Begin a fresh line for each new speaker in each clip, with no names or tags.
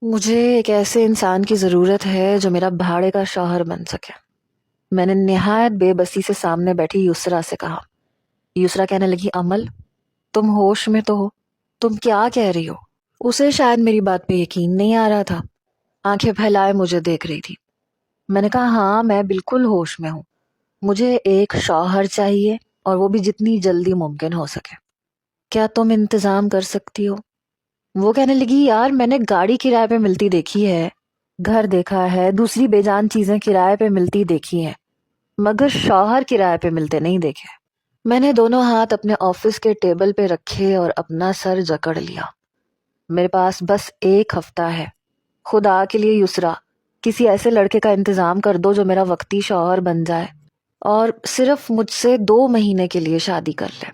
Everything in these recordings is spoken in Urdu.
مجھے ایک ایسے انسان کی ضرورت ہے جو میرا بھاڑے کا شوہر بن سکے۔ میں نے نہایت بے بسی سے سامنے بیٹھی یسرا سے کہا۔ یسرا کہنے لگی، امل تم ہوش میں تو ہو؟ تم کیا کہہ رہی ہو؟ اسے شاید میری بات پہ یقین نہیں آ رہا تھا، آنکھیں پھیلائے مجھے دیکھ رہی تھی۔ میں نے کہا، ہاں میں بالکل ہوش میں ہوں، مجھے ایک شوہر چاہیے، اور وہ بھی جتنی جلدی ممکن ہو سکے۔ کیا تم انتظام کر سکتی ہو؟ وہ کہنے لگی، یار میں نے گاڑی کرائے پہ ملتی دیکھی ہے، گھر دیکھا ہے، دوسری بے جان چیزیں کرائے پہ ملتی دیکھی ہیں، مگر شوہر کرائے پہ ملتے نہیں دیکھے۔ میں نے دونوں ہاتھ اپنے آفس کے ٹیبل پہ رکھے اور اپنا سر جکڑ لیا۔ میرے پاس بس ایک ہفتہ ہے، خدا کے لیے یسرا کسی ایسے لڑکے کا انتظام کر دو جو میرا وقتی شوہر بن جائے اور صرف مجھ سے 2 مہینے کے لیے شادی کر لے،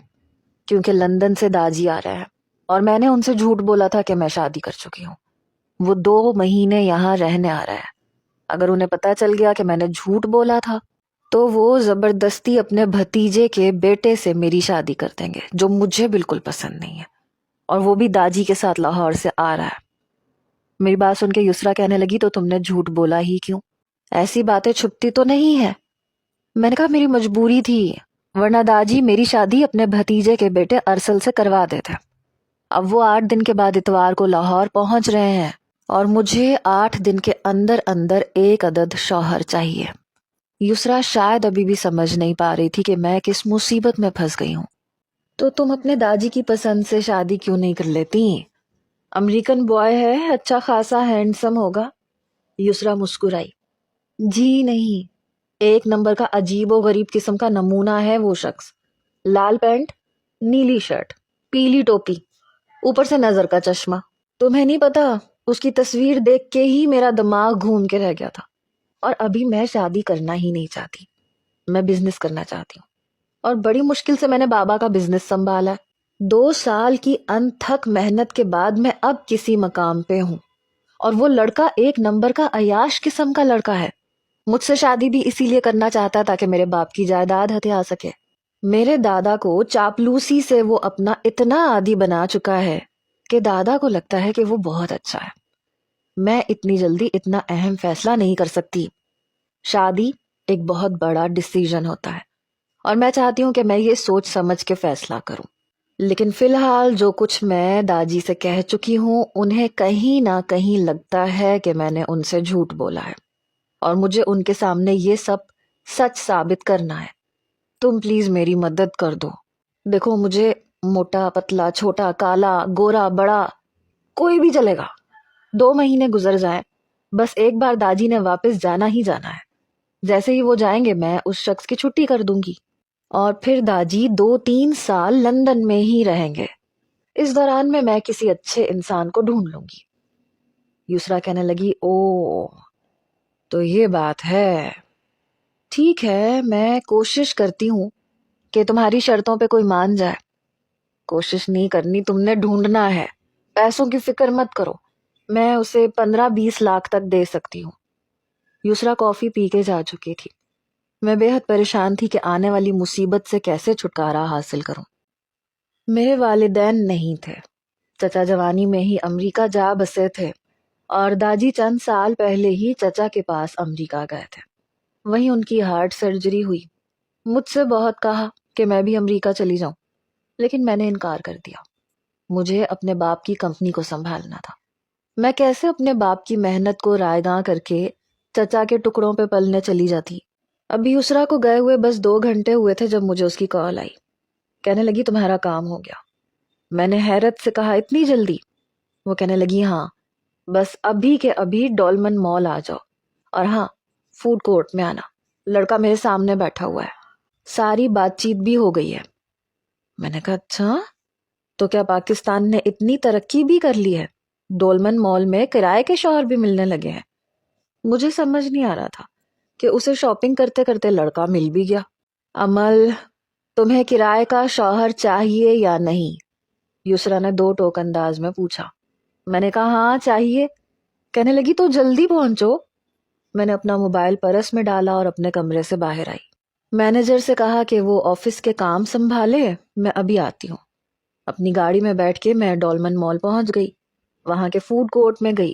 کیونکہ لندن سے داجی آ رہا ہے اور میں نے ان سے جھوٹ بولا تھا کہ میں شادی کر چکی ہوں۔ وہ 2 مہینے یہاں رہنے آ رہا ہے۔ اگر انہیں پتہ چل گیا کہ میں نے جھوٹ بولا تھا تو وہ زبردستی اپنے بھتیجے کے بیٹے سے میری شادی کر دیں گے، جو مجھے بالکل پسند نہیں ہے، اور وہ بھی داجی کے ساتھ لاہور سے آ رہا ہے۔ میری بات سن کے یسرا کہنے لگی، تو تم نے جھوٹ بولا ہی کیوں؟ ایسی باتیں چھپتی تو نہیں ہے۔ میں نے کہا، میری مجبوری تھی، ورنہ داجی میری شادی اپنے بھتیجے کے بیٹے ارسل سے کروا دیتے۔ اب وہ 8 دن کے بعد اتوار کو لاہور پہنچ رہے ہیں، اور مجھے 8 دن کے اندر اندر ایک عدد شوہر چاہیے۔ یسرا شاید ابھی بھی سمجھ نہیں پا رہی تھی کہ میں کس مصیبت میں پھنس گئی ہوں۔ تو تم اپنے داجی کی پسند سے شادی کیوں نہیں کر لیتی؟ امریکن بوائے ہے، اچھا خاصا ہینڈسم ہوگا۔ یسرا مسکرائی۔ جی نہیں، ایک نمبر کا عجیب و غریب قسم کا نمونہ ہے وہ شخص۔ لال پینٹ، نیلی شرٹ، پیلی ٹوپی، اوپر سے نظر کا چشمہ۔ تمہیں نہیں پتا، اس کی تصویر دیکھ کے ہی میرا دماغ گھوم کے رہ گیا تھا۔ اور ابھی میں شادی کرنا ہی نہیں چاہتی، میں بزنس کرنا چاہتی ہوں، اور بڑی مشکل سے میں نے بابا کا بزنس سنبھالا ہے۔ 2 سال کی انتھک محنت کے بعد میں اب کسی مقام پہ ہوں، اور وہ لڑکا ایک نمبر کا عیاش قسم کا لڑکا ہے۔ مجھ سے شادی بھی اسی لیے کرنا چاہتا ہے تاکہ میرے باپ کی جائیداد ہتھیا سکے۔ میرے دادا کو چاپلوسی سے وہ اپنا اتنا عادی بنا چکا ہے کہ دادا کو لگتا ہے کہ وہ بہت اچھا ہے۔ میں اتنی جلدی اتنا اہم فیصلہ نہیں کر سکتی۔ شادی ایک بہت بڑا ڈیسیژن ہوتا ہے، اور میں چاہتی ہوں کہ میں یہ سوچ سمجھ کے فیصلہ کروں۔ لیکن فی الحال جو کچھ میں داجی سے کہہ چکی ہوں، انہیں کہیں نہ کہیں لگتا ہے کہ میں نے ان سے جھوٹ بولا ہے، اور مجھے ان کے سامنے یہ سب سچ ثابت کرنا ہے۔ تم پلیز میری مدد کر دو۔ دیکھو، مجھے موٹا پتلا چھوٹا کالا گورا بڑا کوئی بھی چلے گا۔ 2 مہینے گزر جائیں، بس ایک بار داجی نے واپس جانا ہی جانا ہے۔ جیسے ہی وہ جائیں گے میں اس شخص کی چھٹی کر دوں گی، اور پھر داجی 2-3 سال لندن میں ہی رہیں گے۔ اس دوران میں کسی اچھے انسان کو ڈھونڈ لوں گی۔ یسرا کہنے لگی، او تو یہ بات ہے۔ ٹھیک ہے، میں کوشش کرتی ہوں کہ تمہاری شرطوں پہ کوئی مان جائے۔ کوشش نہیں کرنی، تم نے ڈھونڈنا ہے۔ پیسوں کی فکر مت کرو، میں اسے 15-20 لاکھ تک دے سکتی ہوں۔ یسرا کافی پی کے جا چکی تھی۔ میں بے حد پریشان تھی کہ آنے والی مصیبت سے کیسے چھٹکارا حاصل کروں۔ میرے والدین نہیں تھے، چچا جوانی میں ہی امریکہ جا بسے تھے، اور داجی چند سال پہلے ہی چچا کے پاس امریکہ گئے تھے۔ وہیں ان کی ہارٹ سرجری ہوئی۔ مجھ سے بہت کہا کہ میں بھی امریکہ چلی جاؤں، لیکن میں نے انکار کر دیا۔ مجھے اپنے باپ کی کمپنی کو سنبھالنا تھا۔ میں کیسے اپنے باپ کی محنت کو رائیگاں کر کے چچا کے ٹکڑوں پہ پلنے چلی جاتی؟ ابھی یسرا کو گئے ہوئے بس 2 گھنٹے ہوئے تھے جب مجھے اس کی کال آئی۔ کہنے لگی، تمہارا کام ہو گیا۔ میں نے حیرت سے کہا، اتنی جلدی؟ وہ کہنے لگی، ہاں، بس ابھی کے ابھی ڈولمن مال آ جاؤ، اور ہاں، فوڈ کورٹ میں آنا، لڑکا میرے سامنے بیٹھا ہوا ہے۔ ساری بات چیت بھی ہو گئی ہے۔ میں نے کہا، اچھا، تو کیا پاکستان نے اتنی ترقی بھی کر لی ہے؟ ڈولمن مال میں کرائے کے شوہر بھی ملنے لگے ہیں؟ مجھے سمجھ نہیں آ رہا تھا کہ اسے شاپنگ کرتے کرتے لڑکا مل بھی گیا۔ امل، تمہیں کرائے کا شوہر چاہیے یا نہیں؟ یسرا نے 2 ٹوک انداز میں پوچھا۔ میں نے کہا، ہاں چاہیے۔ کہنے لگی، تو جلدی پہنچو۔ میں نے اپنا موبائل پرس میں ڈالا اور اپنے کمرے سے باہر آئی۔ مینیجر سے کہا کہ وہ آفس کے کام سنبھالے، میں ابھی آتی ہوں۔ اپنی گاڑی میں بیٹھ کے میں ڈولمن مال پہنچ گئی، وہاں کے فوڈ کورٹ میں گئی۔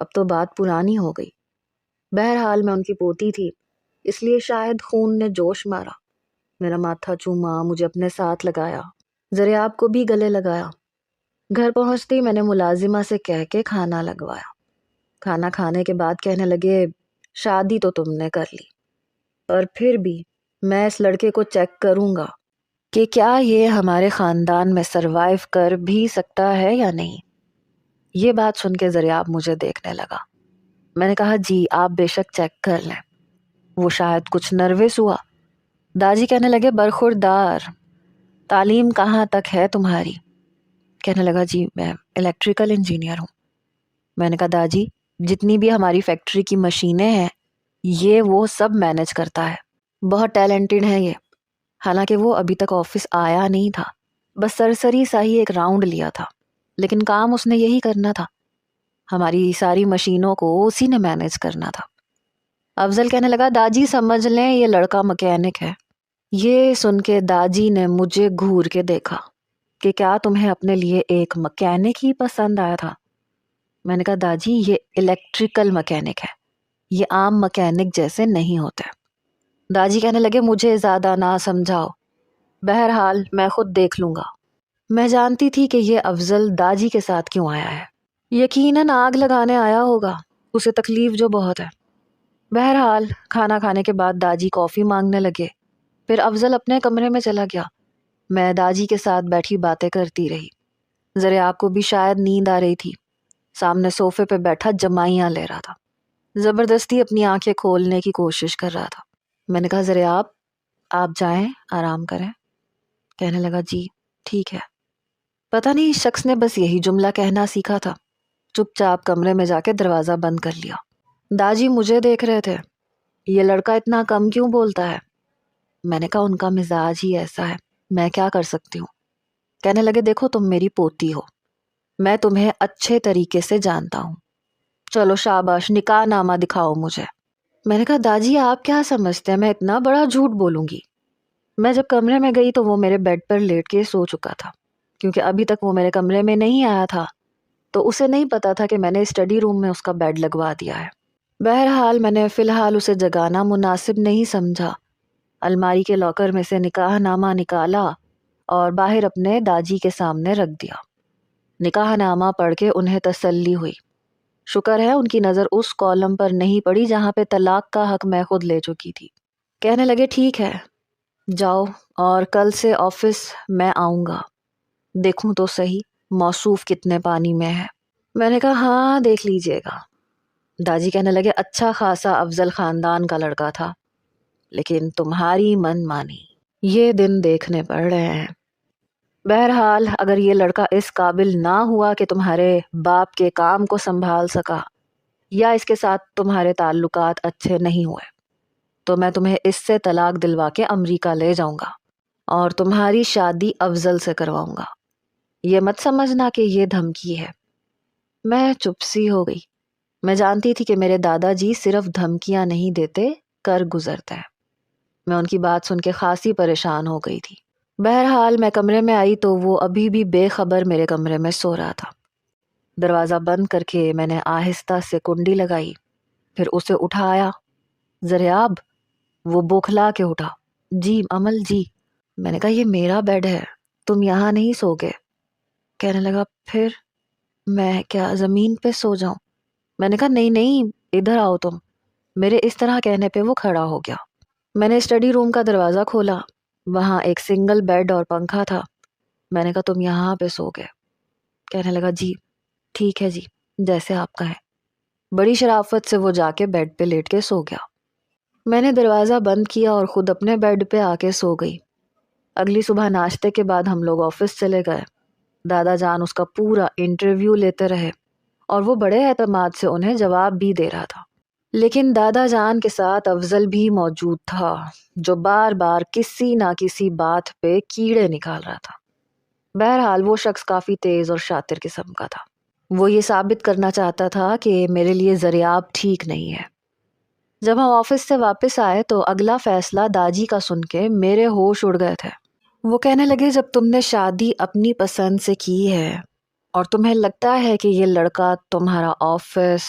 اب تو بات پرانی ہو گئی۔ بہرحال میں ان کی پوتی تھی، اس لیے شاید خون نے جوش مارا، میرا ماتھا چوما، مجھے اپنے ساتھ لگایا، زریاب کو بھی گلے لگایا۔ گھر پہنچتی میں نے ملازمہ سے کہہ کے کھانا لگوایا۔ کھانا کھانے کے بعد کہنے لگے شادی تو تم نے کر لی، اور پھر بھی میں اس لڑکے کو چیک کروں گا کہ کیا یہ ہمارے خاندان میں سروائیو کر بھی سکتا ہے یا نہیں۔ یہ بات سن کے زریاب مجھے دیکھنے لگا۔ میں نے کہا جی آپ بے شک چیک کر لیں۔ وہ شاید کچھ نروس ہوا۔ داجی کہنے لگے برخوردار، تعلیم کہاں تک ہے تمہاری؟ کہنے لگا جی میں الیکٹریکل انجینئر ہوں۔ میں نے کہا داجی جتنی بھی ہماری فیکٹری کی مشینیں ہیں یہ وہ سب مینج کرتا ہے، بہت ٹیلنٹڈ ہے یہ۔ حالانکہ وہ ابھی تک آفس آیا نہیں تھا، بس سرسری سا ہی ایک راؤنڈ لیا تھا، لیکن کام اس نے یہی کرنا تھا، ہماری ساری مشینوں کو اسی نے مینج کرنا تھا۔ افضل کہنے لگا داجی سمجھ لیں یہ لڑکا مکینک ہے۔ یہ سن کے داجی نے مجھے گھور کے دیکھا کہ کیا تمہیں اپنے لیے ایک مکینک ہی پسند آیا تھا؟ میں نے کہا داجی یہ الیکٹریکل مکینک ہے، یہ عام مکینک جیسے نہیں ہوتے۔ داجی کہنے لگے مجھے زیادہ نہ سمجھاؤ، بہرحال میں خود دیکھ لوں گا۔ میں جانتی تھی کہ یہ افضل داجی کے ساتھ کیوں آیا ہے، یقیناً آگ لگانے آیا ہوگا، اسے تکلیف جو بہت ہے۔ بہرحال کھانا کھانے کے بعد داجی کافی مانگنے لگے، پھر افضل اپنے کمرے میں چلا گیا۔ میں داجی کے ساتھ بیٹھی باتیں کرتی رہی۔ زریاب کو بھی شاید نیند آ رہی تھی، سامنے صوفے پہ بیٹھا جمائیاں لے رہا تھا، زبردستی اپنی آنکھیں کھولنے کی کوشش کر رہا تھا۔ میں نے کہا زریاب آپ جائیں آرام کریں۔ کہنے لگا جی ٹھیک ہے۔ پتہ نہیں اس شخص نے بس یہی جملہ کہنا سیکھا تھا۔ چپ چاپ کمرے میں جا کے دروازہ بند کر لیا۔ داجی مجھے دیکھ رہے تھے، یہ لڑکا اتنا کم کیوں بولتا ہے؟ میں نے کہا ان کا مزاج ہی ایسا ہے، میں کیا کر سکتی ہوں۔ کہنے لگے دیکھو تم میری پوتی ہو، میں تمہیں اچھے طریقے سے جانتا ہوں، چلو شاباش نکاح نامہ دکھاؤ مجھے۔ میں نے کہا داجی آپ کیا سمجھتے ہیں میں اتنا بڑا جھوٹ بولوں گی؟ میں جب کمرے میں گئی تو وہ میرے بیڈ پر لیٹ کے سو چکا تھا، کیونکہ ابھی تک وہ میرے کمرے میں نہیں آیا تھا، تو اسے نہیں پتا تھا کہ میں نے اسٹڈی روم میں اس کا بیڈ لگوا دیا ہے۔ بہرحال میں نے فی الحال اسے جگانا مناسب نہیں سمجھا، الماری کے لاکر میں سے نکاح نامہ نکالا اور باہر اپنے داجی کے سامنے رکھ دیا۔ نکاح نامہ پڑھ کے انہیں تسلی ہوئی، شکر ہے ان کی نظر اس کالم پر نہیں پڑی جہاں پہ طلاق کا حق میں خود لے چکی تھی۔ کہنے لگے ٹھیک ہے جاؤ، اور کل سے آفس میں آؤں گا، دیکھوں تو صحیح موصوف کتنے پانی میں ہے۔ میں نے کہا ہاں دیکھ لیجئے گا۔ داجی کہنے لگے اچھا خاصا افضل خاندان کا لڑکا تھا، لیکن تمہاری من مانی یہ دن دیکھنے پڑ رہے ہیں۔ بہرحال اگر یہ لڑکا اس قابل نہ ہوا کہ تمہارے باپ کے کام کو سنبھال سکا، یا اس کے ساتھ تمہارے تعلقات اچھے نہیں ہوئے، تو میں تمہیں اس سے طلاق دلوا کے امریکہ لے جاؤں گا اور تمہاری شادی افضل سے کرواؤں گا۔ یہ مت سمجھنا کہ یہ دھمکی ہے۔ میں چپ سی ہو گئی۔ میں جانتی تھی کہ میرے دادا جی صرف دھمکیاں نہیں دیتے، کر گزرتے ہیں۔ میں ان کی بات سن کے خاصی پریشان ہو گئی تھی۔ بہرحال میں کمرے میں آئی تو وہ ابھی بھی بے خبر میرے کمرے میں سو رہا تھا۔ دروازہ بند کر کے میں نے آہستہ سے کنڈی لگائی، پھر اسے اٹھایا۔ زریاب، وہ بوکھلا کے اٹھا۔ جی امل جی۔ میں نے کہا یہ میرا بیڈ ہے، تم یہاں نہیں سو گے۔ کہنے لگا پھر میں کیا زمین پہ سو جاؤں؟ میں نے کہا نہیں نہیں ادھر آؤ تم۔ میرے اس طرح کہنے پہ وہ کھڑا ہو گیا۔ میں نے اسٹڈی روم کا دروازہ کھولا، وہاں ایک سنگل بیڈ اور پنکھا تھا۔ میں نے کہا تم یہاں پہ سو گے؟ کہنے لگا جی ٹھیک ہے جی جیسے آپ کہیں۔ بڑی شرافت سے وہ جا کے بیڈ پہ لیٹ کے سو گیا۔ میں نے دروازہ بند کیا اور خود اپنے بیڈ پہ آ کے سو گئی۔ اگلی صبح ناشتے کے بعد ہم لوگ آفس چلے گئے۔ دادا جان اس کا پورا انٹرویو لیتے رہے اور وہ بڑے اعتماد سے انہیں جواب بھی دے رہا تھا، لیکن دادا جان کے ساتھ افضل بھی موجود تھا جو بار بار کسی نہ کسی بات پہ کیڑے نکال رہا تھا۔ بہرحال وہ شخص کافی تیز اور شاطر قسم کا تھا۔ وہ یہ ثابت کرنا چاہتا تھا کہ میرے لیے زریاب ٹھیک نہیں ہے۔ جب ہم آفس سے واپس آئے تو اگلا فیصلہ داجی کا سن کے میرے ہوش اڑ گئے تھے۔ وہ کہنے لگے جب تم نے شادی اپنی پسند سے کی ہے اور تمہیں لگتا ہے کہ یہ لڑکا تمہارا آفس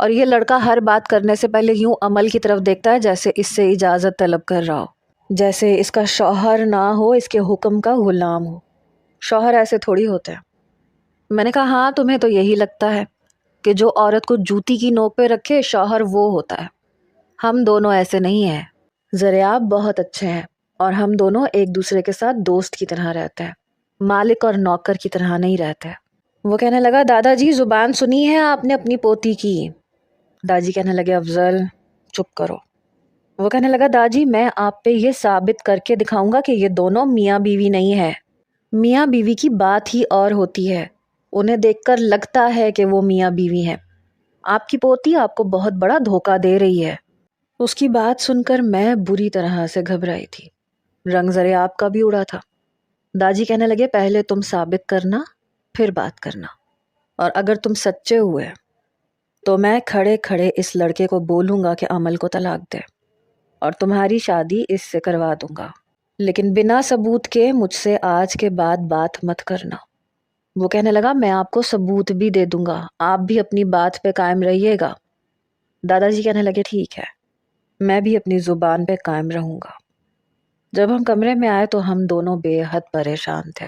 اور یہ لڑکا ہر بات کرنے سے پہلے یوں عمل کی طرف دیکھتا ہے جیسے اس سے اجازت طلب کر رہا ہو، جیسے اس کا شوہر نہ ہو، اس کے حکم کا غلام ہو۔ شوہر ایسے تھوڑی ہوتے ہیں۔ میں نے کہا ہاں تمہیں تو یہی لگتا ہے کہ جو عورت کو جوتی کی نوک پہ رکھے شوہر وہ ہوتا ہے۔ ہم دونوں ایسے نہیں ہیں۔ ذریعہ بہت اچھے ہیں اور ہم دونوں ایک دوسرے کے ساتھ دوست کی طرح رہتے ہیں، مالک اور نوکر کی طرح نہیں رہتے۔ وہ کہنے لگا دادا جی زبان سنی ہے آپ نے اپنی پوتی کی؟ داجی کہنے لگے افضل چپ کرو۔ وہ کہنے لگا داجی میں آپ پہ یہ ثابت کر کے دکھاؤں گا کہ یہ دونوں میاں بیوی نہیں ہے۔ میاں بیوی کی بات ہی اور ہوتی ہے، انہیں دیکھ کر لگتا ہے کہ وہ میاں بیوی ہیں۔ آپ کی پوتی آپ کو بہت بڑا دھوکہ دے رہی ہے۔ اس کی بات سن کر میں بری طرح سے گھبرائی تھی، رنگ ذرے آپ کا بھی اڑا تھا۔ داجی کہنے لگے پہلے تم ثابت کرنا پھر بات کرنا، اور اگر تم سچے ہوئے تو میں کھڑے کھڑے اس لڑکے کو بولوں گا کہ عمل کو طلاق دے اور تمہاری شادی اس سے کروا دوں گا، لیکن بنا ثبوت کے مجھ سے آج کے بعد بات مت کرنا۔ وہ کہنے لگا میں آپ کو ثبوت بھی دے دوں گا، آپ بھی اپنی بات پہ قائم رہیے گا۔ دادا جی کہنے لگے ٹھیک ہے، میں بھی اپنی زبان پہ قائم رہوں گا۔ جب ہم کمرے میں آئے تو ہم دونوں بے حد پریشان تھے۔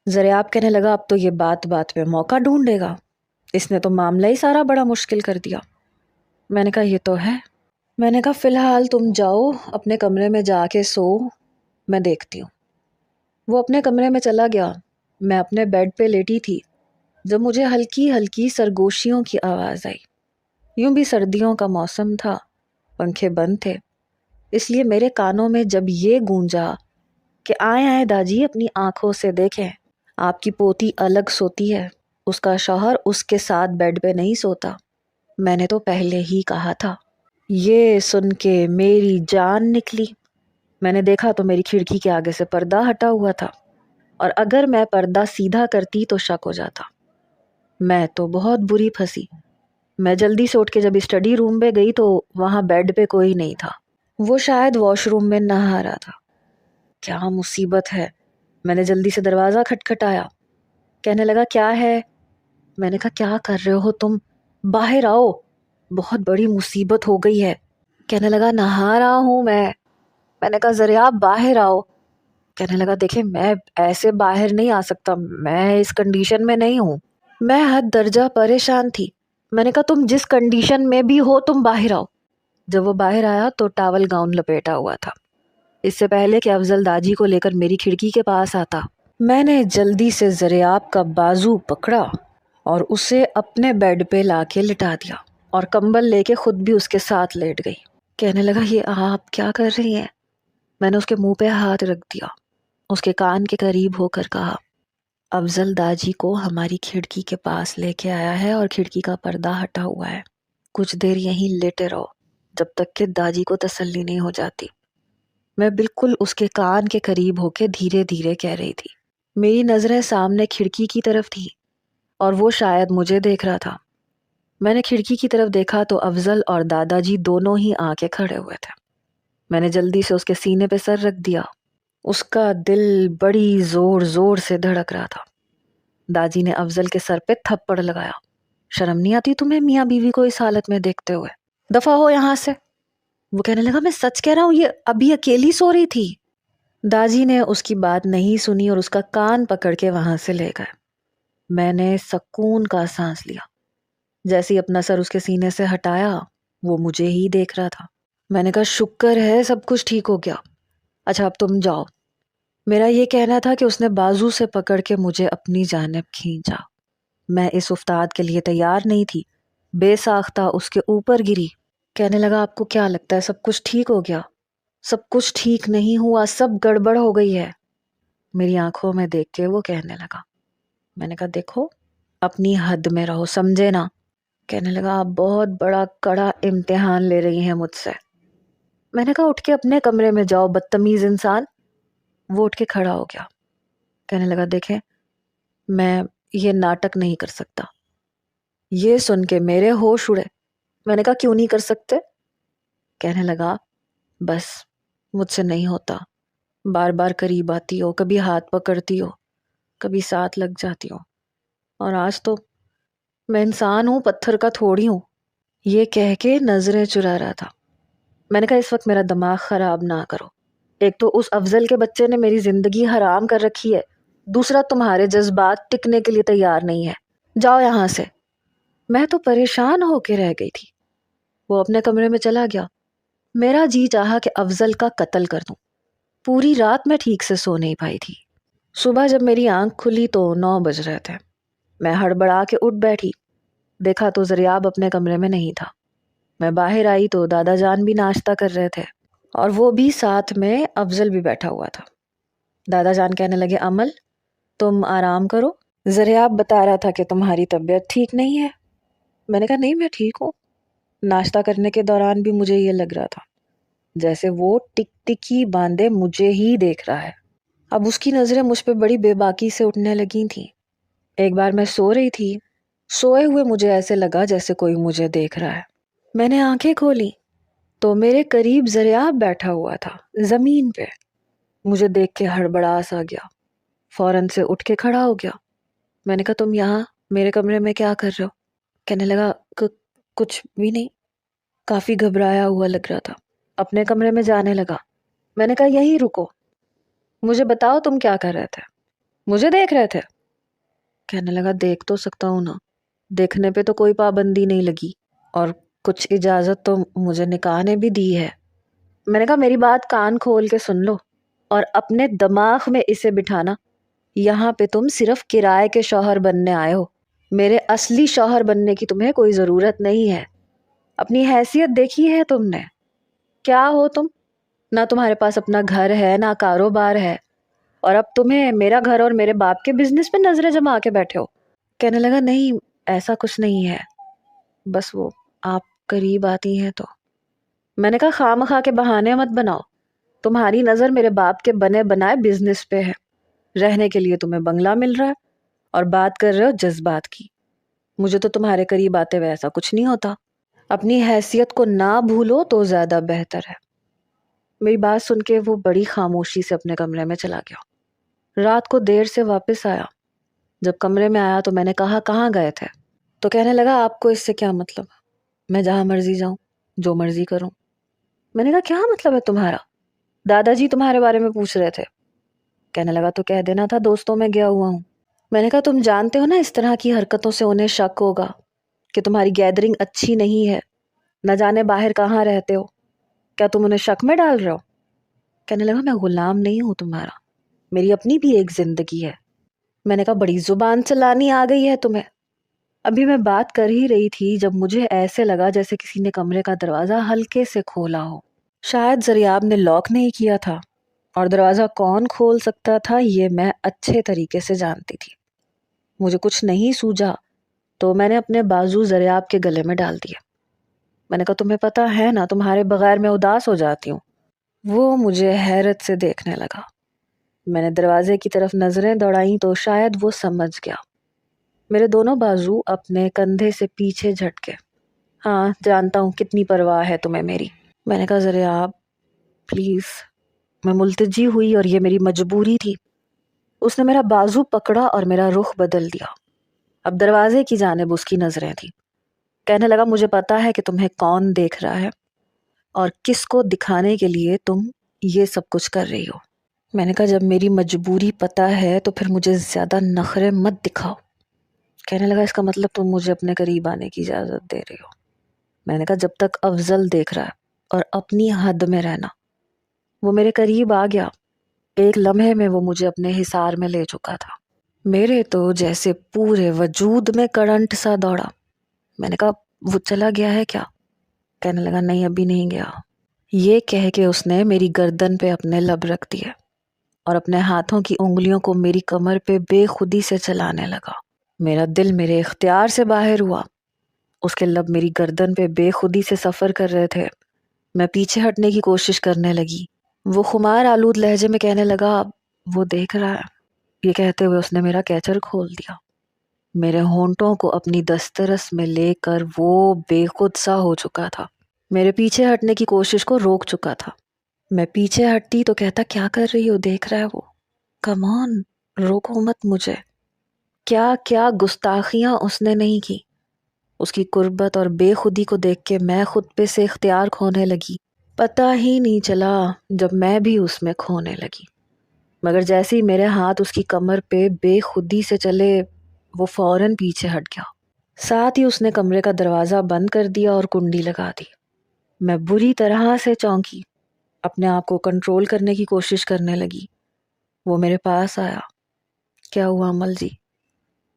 ذریعہ کہنے لگا اب تو یہ بات بات پہ موقع ڈھونڈے گا، اس نے تو معاملہ ہی سارا بڑا مشکل کر دیا۔ میں نے کہا یہ تو ہے۔ میں نے کہا فی الحال تم جاؤ اپنے کمرے میں جا کے سو، میں دیکھتی ہوں۔ وہ اپنے کمرے میں چلا گیا، میں اپنے بیڈ پہ لیٹی تھی جب مجھے ہلکی ہلکی سرگوشیوں کی آواز آئی۔ یوں بھی سردیوں کا موسم تھا، پنکھے بند تھے، اس لیے میرے کانوں میں جب یہ گونجا کہ آئیں آئیں داجی اپنی آنکھوں سے دیکھیں، آپ کی پوتی الگ سوتی ہے، اس کا شوہر اس کے ساتھ بیڈ پہ نہیں سوتا، میں نے تو پہلے ہی کہا تھا۔ یہ سن کے میری جان نکلی۔ میں نے دیکھا تو میری کھڑکی کے آگے سے پردہ ہٹا ہوا تھا، اور اگر میں پردہ سیدھا کرتی تو شک ہو جاتا۔ میں تو بہت بری پھنسی۔ میں جلدی سے اٹھ کے جب اسٹڈی روم میں گئی تو وہاں بیڈ پہ کوئی نہیں تھا، وہ شاید واش روم میں نہا رہا تھا۔ کیا مصیبت ہے، میں نے جلدی سے دروازہ کھٹکھٹایا۔ کہنے لگا کیا ہے؟ میں نے کہا کیا کر رہے ہو تم، باہر آؤ، بہت بڑی مصیبت ہو گئی ہے۔ کہنے لگا نہا رہا ہوں میں نے کہا ذریعہ باہر آؤ۔ کہنے لگا دیکھیں میں ایسے باہر نہیں آ سکتا، میں اس کنڈیشن میں نہیں ہوں۔ میں حد درجہ پریشان تھی۔ میں نے کہا تم جس کنڈیشن میں بھی ہو تم باہر آؤ۔ جب وہ باہر آیا تو ٹاول گاؤن لپیٹا ہوا تھا۔ اس سے پہلے کہ افضل داجی کو لے کر میری کھڑکی کے پاس آتا، میں نے جلدی سے ذریعہ کا بازو پکڑا اور اسے اپنے بیڈ پہ لا کے لٹا دیا، اور کمبل لے کے خود بھی اس کے ساتھ لیٹ گئی۔ کہنے لگا یہ آپ کیا کر رہی ہیں؟ میں نے اس کے منہ پہ ہاتھ رکھ دیا، اس کے کان کے قریب ہو کر کہا افضل داجی کو ہماری کھڑکی کے پاس لے کے آیا ہے اور کھڑکی کا پردہ ہٹا ہوا ہے، کچھ دیر یہیں لیٹے رہو جب تک کہ داجی کو تسلی نہیں ہو جاتی۔ میں بالکل اس کے کان کے قریب ہو کے دھیرے دھیرے کہہ رہی تھی۔ میری نظریں سامنے کھڑکی کی طرف تھی اور وہ شاید مجھے دیکھ رہا تھا۔ میں نے کھڑکی کی طرف دیکھا تو افضل اور دادا جی دونوں ہی آ کے کھڑے ہوئے تھے۔ میں نے جلدی سے اس کے سینے پہ سر رکھ دیا، اس کا دل بڑی زور زور سے دھڑک رہا تھا۔ داجی نے افضل کے سر پہ تھپڑ لگایا، شرم نہیں آتی تمہیں میاں بیوی کو اس حالت میں دیکھتے ہوئے؟ دفع ہو یہاں سے۔ وہ کہنے لگا میں سچ کہہ رہا ہوں، یہ ابھی اکیلی سو رہی تھی۔ داجی نے اس کی بات نہیں سنی اور اس کا کان پکڑ کے وہاں سے لے گئے۔ میں نے سکون کا سانس لیا۔ جیسے ہی اپنا سر اس کے سینے سے ہٹایا وہ مجھے ہی دیکھ رہا تھا۔ میں نے کہا شکر ہے سب کچھ ٹھیک ہو گیا، اچھا اب تم جاؤ۔ میرا یہ کہنا تھا کہ اس نے بازو سے پکڑ کے مجھے اپنی جانب کھینچا۔ میں اس افتاد کے لیے تیار نہیں تھی، بے ساختہ اس کے اوپر گری۔ کہنے لگا آپ کو کیا لگتا ہے سب کچھ ٹھیک ہو گیا؟ سب کچھ ٹھیک نہیں ہوا، سب گڑبڑ ہو گئی ہے۔ میری آنکھوں میں دیکھ کے وہ کہنے لگا۔ میں نے کہا دیکھو اپنی حد میں رہو، سمجھے نا؟ کہنے لگا آپ بہت بڑا کڑا امتحان لے رہی ہیں مجھ سے۔ میں نے کہا اٹھ کے اپنے کمرے میں جاؤ بدتمیز انسان۔ وہ اٹھ کے کھڑا ہو گیا۔ کہنے لگا دیکھیں میں یہ ناٹک نہیں کر سکتا۔ یہ سن کے میرے ہوش اڑے۔ میں نے کہا کیوں نہیں کر سکتے؟ کہنے لگا بس مجھ سے نہیں ہوتا، بار بار قریب آتی ہو، کبھی ہاتھ پکڑتی ہو، کبھی ساتھ لگ جاتی ہو، اور آج تو میں انسان ہوں، پتھر کا تھوڑی ہوں۔ یہ کہہ کے نظریں چرا رہا تھا۔ میں نے کہا اس وقت میرا دماغ خراب نہ کرو، ایک تو اس افضل کے بچے نے میری زندگی حرام کر رکھی ہے، دوسرا تمہارے جذبات ٹکنے کے لیے تیار نہیں ہے، جاؤ یہاں سے۔ میں تو پریشان ہو کے رہ گئی تھی۔ وہ اپنے کمرے میں چلا گیا۔ میرا جی چاہا کہ افضل کا قتل کر دوں۔ پوری رات میں ٹھیک سے سو نہیں پائی تھی۔ صبح جب میری آنکھ کھلی تو 9 بج رہے تھے۔ میں ہڑبڑا کے اٹھ بیٹھی، دیکھا تو زریاب اپنے کمرے میں نہیں تھا۔ میں باہر آئی تو دادا جان بھی ناشتہ کر رہے تھے اور وہ بھی ساتھ میں افضل بھی بیٹھا ہوا تھا۔ دادا جان کہنے لگے عمل تم آرام کرو، زریاب بتا رہا تھا کہ تمہاری طبیعت ٹھیک نہیں ہے۔ میں نے کہا نہیں میں ٹھیک ہوں۔ ناشتہ کرنے کے دوران بھی مجھے یہ لگ رہا تھا جیسے وہ ٹک ٹکی باندھے مجھے ہی دیکھ رہا ہے۔ اب اس کی نظریں مجھ پہ بڑی بے باکی سے اٹھنے لگی تھیں۔ ایک بار میں سو رہی تھی، سوئے ہوئے مجھے ایسے لگا جیسے کوئی مجھے دیکھ رہا ہے۔ میں نے آنکھیں کھولی تو میرے قریب زریاب بیٹھا ہوا تھا زمین پہ۔ مجھے دیکھ کے ہڑبڑا سا گیا، فوراً سے اٹھ کے کھڑا ہو گیا۔ میں نے کہا تم یہاں میرے کمرے میں کیا کر رہے ہو؟ کہنے لگا کچھ بھی نہیں۔ کافی گھبرایا ہوا لگ رہا تھا، اپنے کمرے میں جانے لگا۔ میں نے کہا یہیں رکو، مجھے بتاؤ تم کیا کر رہے تھے؟ مجھے دیکھ رہے تھے؟ کہنے لگا دیکھ تو سکتا ہوں نا، دیکھنے پہ تو کوئی پابندی نہیں لگی اور کچھ اجازت تو مجھے نکاح نے بھی دی ہے۔ میں نے کہا میری بات کان کھول کے سن لو اور اپنے دماغ میں اسے بٹھانا، یہاں پہ تم صرف کرائے کے شوہر بننے آئے ہو، میرے اصلی شوہر بننے کی تمہیں کوئی ضرورت نہیں ہے۔ اپنی حیثیت دیکھی ہے تم نے؟ کیا ہو تم؟ نہ تمہارے پاس اپنا گھر ہے نہ کاروبار ہے، اور اب تمہیں میرا گھر اور میرے باپ کے بزنس پہ نظریں جما کے بیٹھے ہو۔ کہنے لگا نہیں ایسا کچھ نہیں ہے، بس وہ آپ قریب آتی ہیں تو۔ میں نے کہا خواہ مخواہ کے بہانے مت بناؤ، تمہاری نظر میرے باپ کے بنے بنائے بزنس پہ ہے، رہنے کے لیے تمہیں بنگلہ مل رہا ہے اور بات کر رہے ہو جذبات کی۔ مجھے تو تمہارے قریب آتے ہوئے ایسا کچھ نہیں ہوتا، اپنی حیثیت کو نہ بھولو تو زیادہ بہتر ہے۔ میری بات سن کے وہ بڑی خاموشی سے اپنے کمرے میں چلا گیا۔ رات کو دیر سے واپس آیا۔ جب کمرے میں آیا تو میں نے کہا کہاں گئے تھے؟ تو کہنے لگا آپ کو اس سے کیا مطلب؟ میں جہاں مرضی جاؤں، جو مرضی کروں۔ میں نے کہا کیا مطلب ہے تمہارا؟ دادا جی تمہارے بارے میں پوچھ رہے تھے۔ کہنے لگا تو کہہ دینا تھا دوستوں میں گیا ہوا ہوں۔ میں نے کہا تم جانتے ہو نا اس طرح کی حرکتوں سے انہیں شک ہوگا کہ تمہاری گیدرنگ اچھی نہیں ہے، نہ جانے باہر کہاں رہتے ہو، کیا تم انہیں شک میں ڈال رہے ہو؟ کہنے لگا میں غلام نہیں ہوں تمہارا، میری اپنی بھی ایک زندگی ہے۔ میں نے کہا بڑی زبان چلانی آ گئی ہے تمہیں۔ ابھی میں بات کر ہی رہی تھی جب مجھے ایسے لگا جیسے کسی نے کمرے کا دروازہ ہلکے سے کھولا ہو۔ شاید زریاب نے لاک نہیں کیا تھا، اور دروازہ کون کھول سکتا تھا یہ میں اچھے طریقے سے جانتی تھی۔ مجھے کچھ نہیں سوجا تو میں نے اپنے بازو زریاب کے گلے میں ڈال دیا۔ میں نے کہا تمہیں پتہ ہے نا تمہارے بغیر میں اداس ہو جاتی ہوں۔ وہ مجھے حیرت سے دیکھنے لگا۔ میں نے دروازے کی طرف نظریں دوڑائیں تو شاید وہ سمجھ گیا۔ میرے دونوں بازو اپنے کندھے سے پیچھے جھٹکے۔ ہاں جانتا ہوں کتنی پرواہ ہے تمہیں میری۔ میں نے کہا زریاب پلیز۔ میں ملتجی ہوئی اور یہ میری مجبوری تھی۔ اس نے میرا بازو پکڑا اور میرا رخ بدل دیا۔ اب دروازے کی جانب اس کی نظریں تھیں۔ کہنے لگا مجھے پتا ہے کہ تمہیں کون دیکھ رہا ہے اور کس کو دکھانے کے لیے تم یہ سب کچھ کر رہی ہو۔ میں نے کہا جب میری مجبوری پتا ہے تو پھر مجھے زیادہ نخرے مت دکھاؤ۔ کہنے لگا اس کا مطلب تم مجھے اپنے قریب آنے کی اجازت دے رہی ہو۔ میں نے کہا جب تک افضل دیکھ رہا ہے اور اپنی حد میں رہنا۔ وہ میرے قریب آ گیا۔ ایک لمحے میں وہ مجھے اپنے حصار میں لے چکا تھا۔ میرے تو جیسے پورے وجود میں کرنٹ سا دوڑا۔ میں نے کہا وہ چلا گیا ہے کیا؟ کہنے لگا نہیں ابھی نہیں گیا۔ یہ کہہ کے اس نے میری گردن پہ اپنے لب رکھ دیے اور اپنے ہاتھوں کی انگلیوں کو میری کمر پہ بے خودی سے چلانے لگا۔ میرا دل میرے اختیار سے باہر ہوا۔ اس کے لب میری گردن پہ بے خودی سے سفر کر رہے تھے۔ میں پیچھے ہٹنے کی کوشش کرنے لگی۔ وہ خمار آلود لہجے میں کہنے لگا وہ دیکھ رہا ہے۔ یہ کہتے ہوئے اس نے میرا کیچر کھول دیا۔ میرے ہونٹوں کو اپنی دسترس میں لے کر وہ بے خود سا ہو چکا تھا، میرے پیچھے ہٹنے کی کوشش کو روک چکا تھا۔ میں پیچھے ہٹتی تو کہتا کیا کر رہی ہو، دیکھ رہا ہے وہ، کم آن روکو مت مجھے۔ کیا کیا گستاخیاں اس نے نہیں کی۔ اس کی قربت اور بے خودی کو دیکھ کے میں خود پہ سے اختیار کھونے لگی۔ پتہ ہی نہیں چلا جب میں بھی اس میں کھونے لگی، مگر جیسے ہی میرے ہاتھ اس کی کمر پہ بے خودی سے چلے وہ فوراً پیچھے ہٹ گیا۔ ساتھ ہی اس نے کمرے کا دروازہ بند کر دیا اور کنڈی لگا دی۔ میں بری طرح سے چونکی، اپنے آپ کو کنٹرول کرنے کی کوشش کرنے لگی۔ وہ میرے پاس آیا۔ کیا ہوا امل جی؟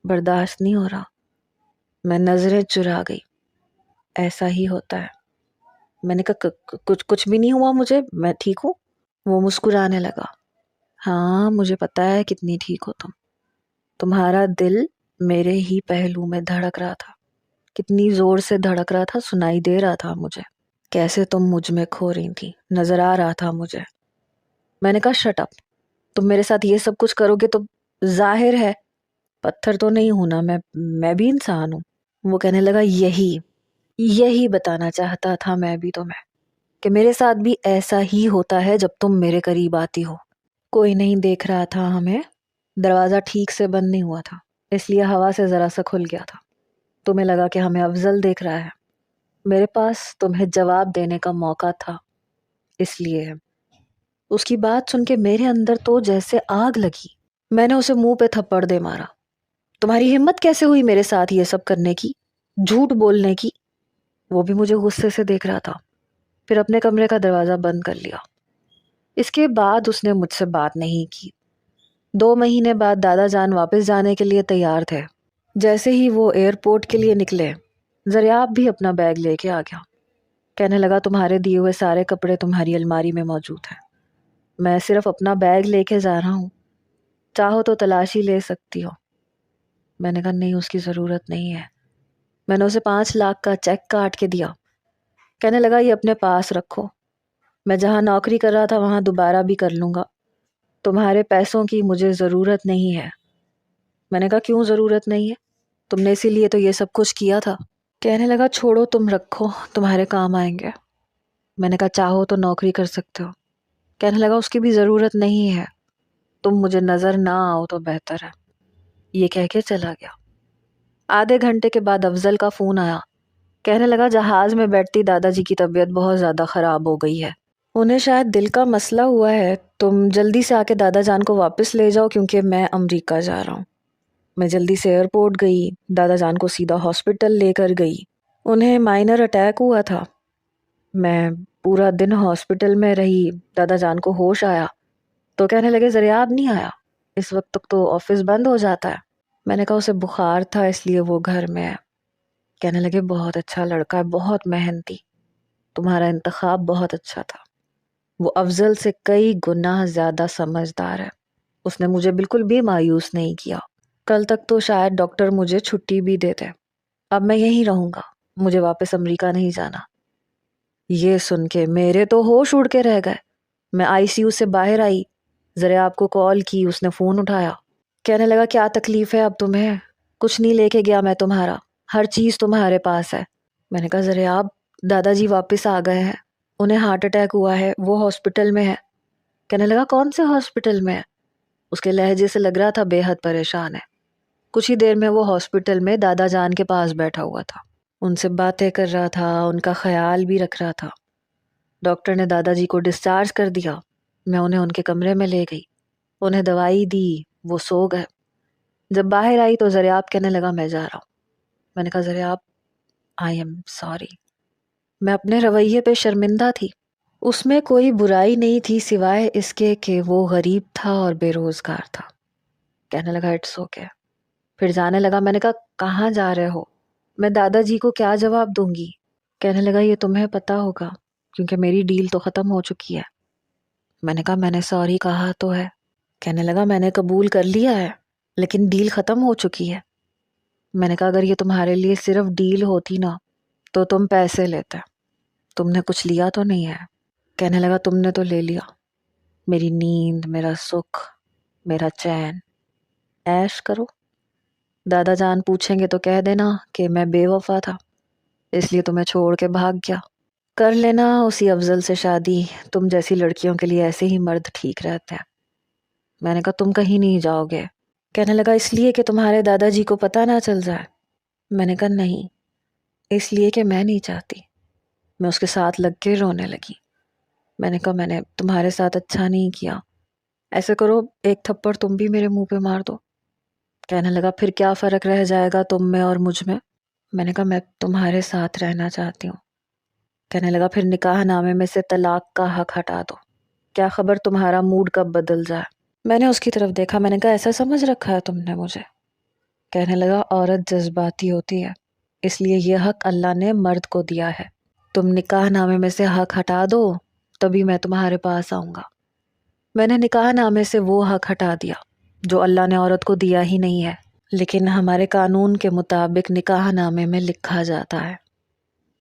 برداشت نہیں ہو رہا؟ میں نظریں چرا گئی۔ ایسا ہی ہوتا ہے۔ میں نے کہا کچھ بھی نہیں ہوا مجھے، میں ٹھیک ہوں۔ وہ مسکرانے لگا۔ ہاں مجھے پتا ہے کتنی ٹھیک ہو تم۔ تمہارا دل میرے ہی پہلو میں دھڑک رہا تھا، کتنی زور سے دھڑک رہا تھا، سنائی دے رہا تھا مجھے، کیسے تم مجھ میں کھو رہی تھی، نظر آ رہا تھا مجھے۔ میں نے کہا شٹ اپ، تم میرے ساتھ یہ سب کچھ کرو گے تو ظاہر ہے پتھر تو نہیں ہوں نا، میں بھی انسان ہوں۔ وہ کہنے لگا یہی بتانا چاہتا تھا میں بھی تمہیں، کہ میرے ساتھ بھی ایسا ہی ہوتا ہے جب تم میرے قریب آتی ہو۔ کوئی نہیں دیکھ رہا تھا ہمیں، دروازہ ٹھیک سے بند نہیں ہوا تھا، اس لیے ہوا سے ذرا سا کھل گیا تھا۔ تمہیں لگا کہ ہمیں افضل دیکھ رہا ہے، میرے پاس تمہیں جواب دینے کا موقع تھا، اس لیے۔ اس کی بات سن کے میرے اندر تو جیسے آگ لگی۔ میں نے اسے منہ پہ تھپڑ دے مارا۔ تمہاری ہمت کیسے ہوئی میرے ساتھ یہ سب کرنے کی، جھوٹ بولنے کی؟ وہ بھی مجھے غصے سے دیکھ رہا تھا، پھر اپنے کمرے کا دروازہ بند کر لیا۔ اس کے بعد اس نے مجھ سے بات نہیں کی۔ 2 مہینے بعد دادا جان واپس جانے کے لیے تیار تھے۔ جیسے ہی وہ ایئرپورٹ کے لیے نکلے، زریاب بھی اپنا بیگ لے کے آ گیا۔ کہنے لگا تمہارے دیے ہوئے سارے کپڑے تمہاری الماری میں موجود ہیں، میں صرف اپنا بیگ لے کے جا رہا ہوں، چاہو تو تلاشی لے سکتی ہو۔ میں نے کہا نہیں، اس کی ضرورت نہیں ہے۔ میں نے اسے 5 لاکھ کا چیک کاٹ کے دیا۔ کہنے لگا یہ اپنے پاس رکھو، میں جہاں نوکری کر رہا تھا وہاں دوبارہ بھی کر لوں گا، تمہارے پیسوں کی مجھے ضرورت نہیں ہے۔ میں نے کہا کیوں ضرورت نہیں ہے؟ تم نے اسی لیے تو یہ سب کچھ کیا تھا۔ کہنے لگا چھوڑو، تم رکھو، تمہارے کام آئیں گے۔ میں نے کہا چاہو تو نوکری کر سکتے ہو۔ کہنے لگا اس کی بھی ضرورت نہیں ہے، تم مجھے نظر نہ آؤ تو بہتر ہے۔ یہ کہہ کے چلا گیا۔ آدھے گھنٹے کے بعد افضل کا فون آیا۔ کہنے لگا جہاز میں بیٹھتی دادا جی کی طبیعت بہت زیادہ خراب ہو گئی ہے، انہیں شاید دل کا مسئلہ ہوا ہے، تم جلدی سے آ کے دادا جان کو واپس لے جاؤ کیونکہ میں امریکہ جا رہا ہوں۔ میں جلدی سے ایئرپورٹ گئی، دادا جان کو سیدھا ہاسپٹل لے کر گئی۔ انہیں مائنر اٹیک ہوا تھا۔ میں پورا دن ہاسپٹل میں رہی، دادا جان کو ہوش آیا تو کہنے لگے زریاب نہیں آیا، اس وقت تک تو آفس بند ہو جاتا ہے۔ میں نے کہا اسے بخار تھا اس لیے وہ گھر میں ہے۔ کہنے لگے بہت اچھا لڑکا ہے، بہت محنتی، تمہارا انتخاب بہت اچھا تھا، وہ افضل سے کئی گنا زیادہ سمجھدار ہے، اس نے مجھے بالکل بھی مایوس نہیں کیا۔ کل تک تو شاید ڈاکٹر مجھے چھٹی بھی دیتے، اب میں یہیں رہوں گا، مجھے واپس امریکہ نہیں جانا۔ یہ سن کے میرے تو ہوش اڑ کے رہ گئے۔ میں ICU سے باہر آئی، زریاب کو کال کی، اس نے فون اٹھایا۔ کہنے لگا کیا تکلیف ہے اب تمہیں؟ کچھ نہیں لے کے گیا میں تمہارا، ہر چیز تمہارے پاس ہے۔ میں نے کہا زریاب دادا جی واپس آ گئے ہیں، انہیں ہارٹ اٹیک ہوا ہے، وہ ہاسپٹل میں ہے۔ کہنے لگا کون سے ہاسپٹل میں ہے؟ اس کے لہجے سے لگ رہا تھا بے حد پریشان ہے۔ کچھ ہی دیر میں وہ ہاسپٹل میں دادا جان کے پاس بیٹھا ہوا تھا، ان سے باتیں کر رہا تھا، ان کا خیال بھی رکھ رہا تھا۔ ڈاکٹر نے دادا جی کو ڈسچارج کر دیا، میں انہیں ان کے کمرے میں لے گئی، انہیں دوائی دی، وہ سو گئے۔ جب باہر آئی تو زریاب کہنے لگا میں جا رہا ہوں۔ میں نے کہا زریاب I am sorry، میں اپنے رویے پہ شرمندہ تھی۔ اس میں کوئی برائی نہیں تھی سوائے اس کے کہ وہ غریب تھا اور بے روزگار تھا۔ کہنے لگا اٹس اوکے، پھر جانے لگا۔ میں نے کہا کہاں جا رہے ہو؟ میں دادا جی کو کیا جواب دوں گی؟ کہنے لگا یہ تمہیں پتا ہوگا کیونکہ میری ڈیل تو ختم ہو چکی ہے۔ میں نے کہا میں نے سوری کہا تو ہے۔ کہنے لگا میں نے قبول کر لیا ہے لیکن ڈیل ختم ہو چکی ہے۔ میں نے کہا اگر یہ تمہارے لیے صرف ڈیل ہوتی نا تو تم پیسے لیتے، تم نے کچھ لیا تو نہیں ہے۔ کہنے لگا تم نے تو لے لیا، میری نیند، میرا سکھ، میرا چین، عیش کرو۔ دادا جان پوچھیں گے تو کہہ دینا کہ میں بے وفا تھا اس لیے تمہیں چھوڑ کے بھاگ گیا۔ کر لینا اسی افضل سے شادی، تم جیسی لڑکیوں کے لیے ایسے ہی مرد ٹھیک رہتے ہیں۔ میں نے کہا تم کہیں نہیں جاؤ گے۔ کہنے لگا اس لیے کہ تمہارے دادا جی کو پتہ نہ چل جائے۔ میں نے کہا نہیں، اس لیے کہ میں نہیں چاہتی۔ میں اس کے ساتھ لگ کے رونے لگی۔ میں نے کہا میں نے تمہارے ساتھ اچھا نہیں کیا، ایسے کرو ایک تھپڑ تم بھی میرے منہ پہ مار دو۔ کہنے لگا پھر کیا فرق رہ جائے گا تم میں اور مجھ میں؟ میں نے کہا میں تمہارے ساتھ رہنا چاہتی ہوں۔ کہنے لگا پھر نکاح نامے میں سے طلاق کا حق ہٹا دو، کیا خبر تمہارا موڈ کب بدل جائے۔ میں نے اس کی طرف دیکھا، میں نے کہا ایسا سمجھ رکھا ہے تم نے مجھے؟ کہنے لگا عورت جذباتی ہوتی ہے، اس لیے یہ حق اللہ نے مرد کو دیا ہے، تم نکاح نامے میں سے حق ہٹا دو تبھی میں تمہارے پاس آؤں گا۔ میں نے نکاح نامے سے وہ حق ہٹا دیا جو اللہ نے عورت کو دیا ہی نہیں ہے، لیکن ہمارے قانون کے مطابق نکاح نامے میں لکھا جاتا ہے۔